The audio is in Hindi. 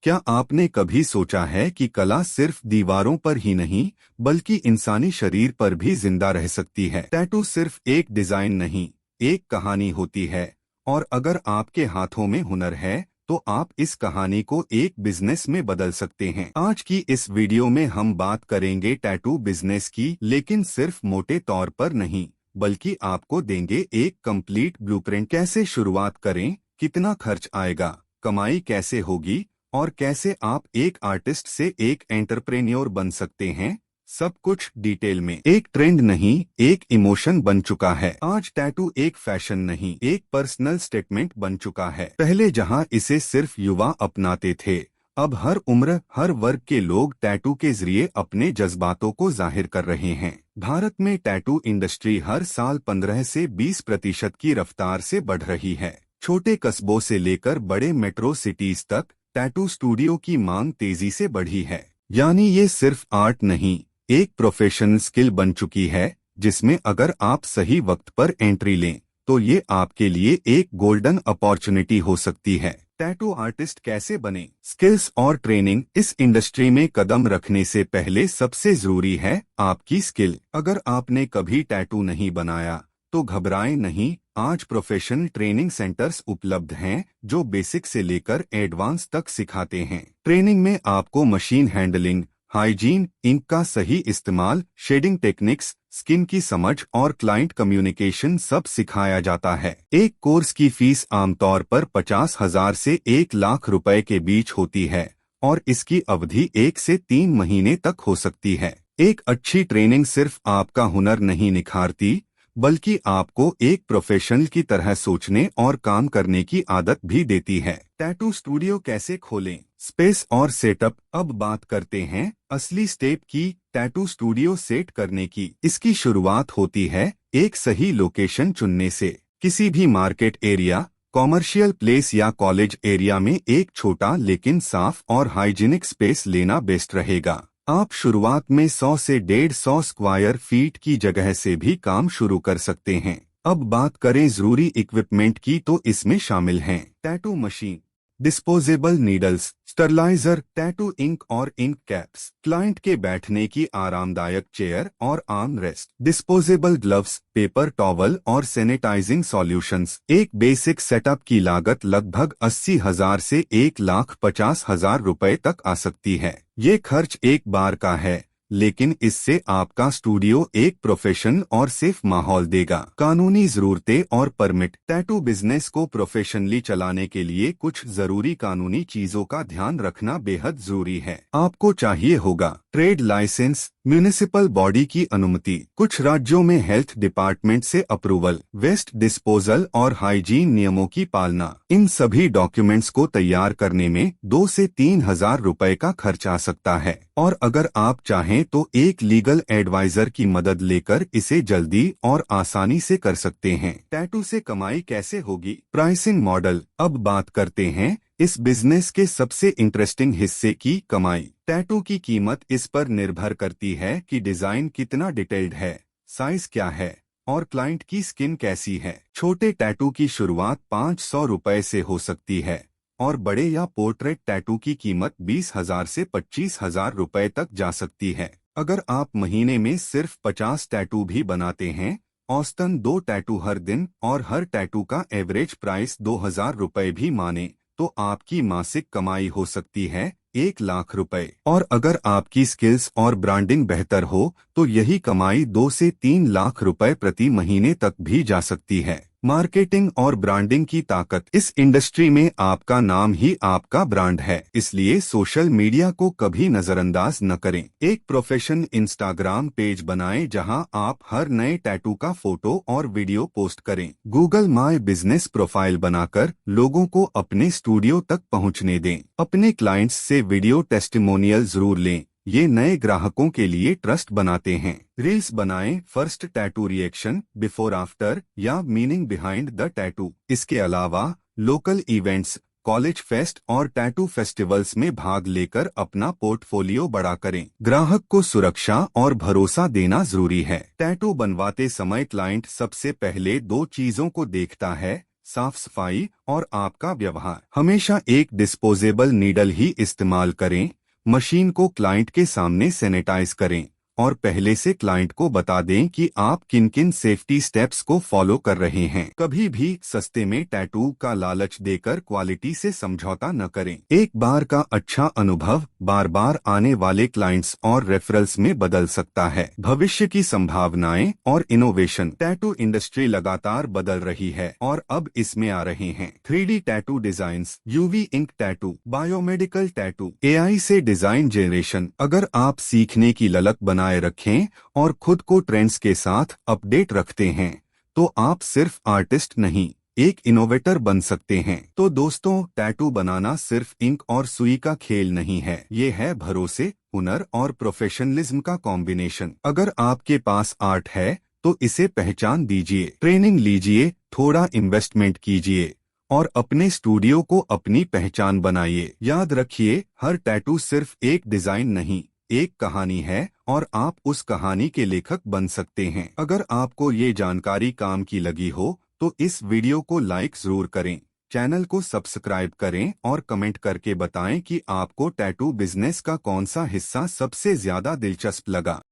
क्या आपने कभी सोचा है कि कला सिर्फ दीवारों पर ही नहीं बल्कि इंसानी शरीर पर भी जिंदा रह सकती है। टैटू सिर्फ एक डिजाइन नहीं, एक कहानी होती है। और अगर आपके हाथों में हुनर है तो आप इस कहानी को एक बिजनेस में बदल सकते हैं। आज की इस वीडियो में हम बात करेंगे टैटू बिजनेस की, लेकिन सिर्फ मोटे तौर पर नहीं बल्कि आपको देंगे एक कंप्लीट ब्लूप्रिंट। कैसे शुरुआत करें, कितना खर्च आएगा, कमाई कैसे होगी और कैसे आप एक आर्टिस्ट से एक एंटरप्रेन्योर बन सकते हैं, सब कुछ डिटेल में। एक ट्रेंड नहीं, एक इमोशन बन चुका है। आज टैटू एक फैशन नहीं, एक पर्सनल स्टेटमेंट बन चुका है। पहले जहां इसे सिर्फ युवा अपनाते थे, अब हर उम्र हर वर्ग के लोग टैटू के जरिए अपने जज्बातों को जाहिर कर रहे हैं। भारत में टैटू इंडस्ट्री हर साल 15 से 20% की रफ्तार से बढ़ रही है। छोटे कस्बों से लेकर बड़े मेट्रो सिटीज तक टैटू स्टूडियो की मांग तेजी से बढ़ी है। यानी ये सिर्फ आर्ट नहीं, एक प्रोफेशनल स्किल बन चुकी है, जिसमें अगर आप सही वक्त पर एंट्री लें तो ये आपके लिए एक गोल्डन अपॉर्चुनिटी हो सकती है। टैटू आर्टिस्ट कैसे बने? स्किल्स और ट्रेनिंग। इस इंडस्ट्री में कदम रखने से पहले सबसे जरूरी है आपकी स्किल। अगर आपने कभी टैटू नहीं बनाया तो घबराएं नहीं, आज प्रोफेशनल ट्रेनिंग सेंटर्स उपलब्ध हैं जो बेसिक से लेकर एडवांस तक सिखाते हैं। ट्रेनिंग में आपको मशीन हैंडलिंग, हाइजीन, इंक का सही इस्तेमाल, शेडिंग टेक्निक्स, स्किन की समझ और क्लाइंट कम्युनिकेशन सब सिखाया जाता है। एक कोर्स की फीस आमतौर पर 50,000 से 1 लाख रुपए के बीच होती है और इसकी अवधि 1 से 3 महीने तक हो सकती है। एक अच्छी ट्रेनिंग सिर्फ आपका हुनर नहीं निखारती बल्कि आपको एक प्रोफेशनल की तरह सोचने और काम करने की आदत भी देती है। टैटू स्टूडियो कैसे खोलें? स्पेस और सेटअप। अब बात करते हैं असली स्टेप की, टैटू स्टूडियो सेट करने की। इसकी शुरुआत होती है एक सही लोकेशन चुनने से। किसी भी मार्केट एरिया, कॉमर्शियल प्लेस या कॉलेज एरिया में एक छोटा लेकिन साफ और हाइजीनिक स्पेस लेना बेस्ट रहेगा। आप शुरुआत में 100 से 150 स्क्वायर फीट की जगह से भी काम शुरू कर सकते हैं। अब बात करें जरूरी इक्विपमेंट की तो इसमें शामिल हैं tattoo machine, disposable needles, steriliser, tattoo ink और इंक कैप्स, क्लाइंट के बैठने की आरामदायक चेयर और arm rest, disposable gloves, paper towel और सैनिटाइजिंग सॉल्यूशंस। एक बेसिक सेटअप की लागत लगभग 80,000 से 1,50,000 रुपए तक आ सकती है। ये खर्च एक बार का है, लेकिन इससे आपका स्टूडियो एक प्रोफेशनल और सेफ माहौल देगा। कानूनी जरूरतें और परमिट। टैटू बिजनेस को प्रोफेशनली चलाने के लिए कुछ जरूरी कानूनी चीजों का ध्यान रखना बेहद जरूरी है। आपको चाहिए होगा ट्रेड लाइसेंस, म्यूनिसिपल बॉडी की अनुमति, कुछ राज्यों में हेल्थ डिपार्टमेंट से अप्रूवल, वेस्ट डिस्पोजल और हाइजीन नियमों की पालना। इन सभी डॉक्यूमेंट्स को तैयार करने में 2 से 3,000 रुपए का खर्च आ सकता है। और अगर आप चाहें तो एक लीगल एडवाइजर की मदद लेकर इसे जल्दी और आसानी से कर सकते हैं। टैटू से कमाई कैसे होगी? Pricing model. अब बात करते हैं इस बिजनेस के सबसे इंटरेस्टिंग हिस्से की, कमाई। टैटू की कीमत इस पर निर्भर करती है कि डिजाइन कितना डिटेल्ड है, साइज क्या है और क्लाइंट की स्किन कैसी है। छोटे टैटू की शुरुआत 500 रुपए से हो सकती है और बड़े या पोर्ट्रेट टैटू की कीमत 20,000 से 25,000 रुपए तक जा सकती है। अगर आप महीने में सिर्फ 50 टैटू भी बनाते हैं, औसतन 2 टैटू हर दिन, और हर टैटू का एवरेज प्राइस 2,000 रुपए भी माने तो आपकी मासिक कमाई हो सकती है 1 लाख रुपए। और अगर आपकी स्किल्स और ब्रांडिंग बेहतर हो तो यही कमाई 2 से 3 लाख रुपए प्रति महीने तक भी जा सकती है। मार्केटिंग और ब्रांडिंग की ताकत। इस इंडस्ट्री में आपका नाम ही आपका ब्रांड है, इसलिए सोशल मीडिया को कभी नजरअंदाज न करें। एक प्रोफेशनल इंस्टाग्राम पेज बनाएं जहां आप हर नए टैटू का फोटो और वीडियो पोस्ट करें। गूगल माय बिजनेस प्रोफाइल बनाकर लोगों को अपने स्टूडियो तक पहुंचने दें। अपने क्लाइंट्स से वीडियो टेस्टिमोनियल जरूर लें, ये नए ग्राहकों के लिए ट्रस्ट बनाते हैं। रील्स बनाएं, first tattoo reaction, before after या मीनिंग बिहाइंड द टैटू। इसके अलावा लोकल इवेंट्स, कॉलेज फेस्ट और टैटू फेस्टिवल्स में भाग लेकर अपना पोर्टफोलियो बड़ा करें। ग्राहक को सुरक्षा और भरोसा देना जरूरी है। टैटू बनवाते समय क्लाइंट सबसे पहले 2 चीजों को देखता है, साफ सफाई और आपका व्यवहार। हमेशा एक डिस्पोजेबल नीडल ही इस्तेमाल करें। मशीन को क्लाइंट के सामने सैनिटाइज करें और पहले से क्लाइंट को बता दें कि आप किन किन सेफ्टी स्टेप्स को फॉलो कर रहे हैं। कभी भी सस्ते में टैटू का लालच देकर क्वालिटी से समझौता न करें। एक बार का अच्छा अनुभव बार बार आने वाले क्लाइंट्स और रेफरल्स में बदल सकता है। भविष्य की संभावनाएं और इनोवेशन। टैटू इंडस्ट्री लगातार बदल रही है और अब इसमें आ रहे हैं 3D tattoo designs, UV ink tattoo, biomedical tattoo, AI से डिजाइन जनरेशन। अगर आप सीखने की ललक बनाए रखें और खुद को ट्रेंड्स के साथ अपडेट रखते हैं तो आप सिर्फ आर्टिस्ट नहीं, एक इनोवेटर बन सकते हैं। तो दोस्तों, टैटू बनाना सिर्फ इंक और सुई का खेल नहीं है, ये है भरोसे, हुनर और प्रोफेशनलिज्म का कॉम्बिनेशन। अगर आपके पास आर्ट है तो इसे पहचान दीजिए, ट्रेनिंग लीजिए, थोड़ा इन्वेस्टमेंट कीजिए और अपने स्टूडियो को अपनी पहचान बनाइए। याद रखिए, हर टैटू सिर्फ एक डिजाइन नहीं, एक कहानी है और आप उस कहानी के लेखक बन सकते हैं। अगर आपको ये जानकारी काम की लगी हो तो इस वीडियो को लाइक जरूर करें, चैनल को सब्सक्राइब करें और कमेंट करके बताएं कि आपको टैटू बिजनेस का कौन सा हिस्सा सबसे ज्यादा दिलचस्प लगा।